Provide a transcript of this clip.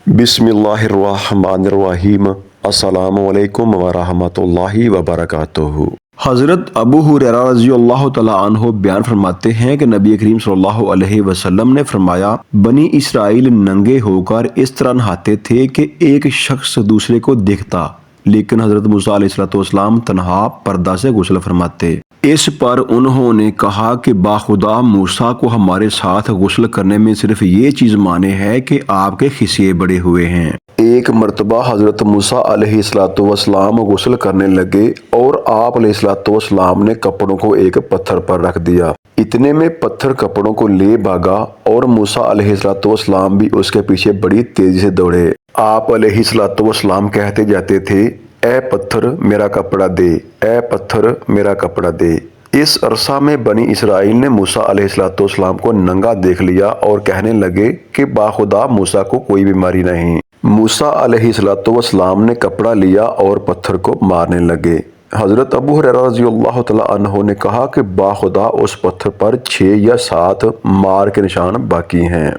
بسم اللہ الرحمن الرحیم۔ السلام علیکم ورحمۃ اللہ وبرکاتہ۔ حضرت ابو ہریرہ رضی اللہ تعالیٰ عنہ بیان فرماتے ہیں کہ نبی کریم صلی اللہ علیہ وسلم نے فرمایا، بنی اسرائیل ننگے ہو کر اس طرح نہاتے تھے کہ ایک شخص دوسرے کو دیکھتا، لیکن حضرت موسیٰ علیہ السلام تنہا پردہ سے غسل فرماتے۔ اس پر انہوں نے کہا کہ باخدا موسیٰ کو ہمارے ساتھ غسل کرنے میں صرف یہ چیز مانے ہے کہ آپ کے خصیے بڑے ہوئے ہیں۔ ایک مرتبہ حضرت موسیٰ علیہ السلام غسل کرنے لگے اور آپ علیہ السلام نے کپڑوں کو ایک پتھر پر رکھ دیا۔ اتنے میں پتھر کپڑوں کو لے بھاگا اور موسیٰ علیہ السلام بھی اس کے پیچھے بڑی تیزی سے دوڑے۔ آپ علیہ السلام کہتے جاتے تھے، اے پتھر میرا کپڑا دے، اے پتھر میرا کپڑا دے۔ اس عرصہ میں بنی اسرائیل نے موسیٰ علیہ السلام کو ننگا دیکھ لیا اور کہنے لگے کہ باخدا موسیٰ کو کوئی بیماری نہیں۔ موسیٰ علیہ السلام نے کپڑا لیا اور پتھر کو مارنے لگے۔ حضرت ابو ہریرہ رضی اللہ تعالیٰ عنہ نے کہا کہ باخدا اس پتھر پر 6 یا 7 مار کے نشان باقی ہیں۔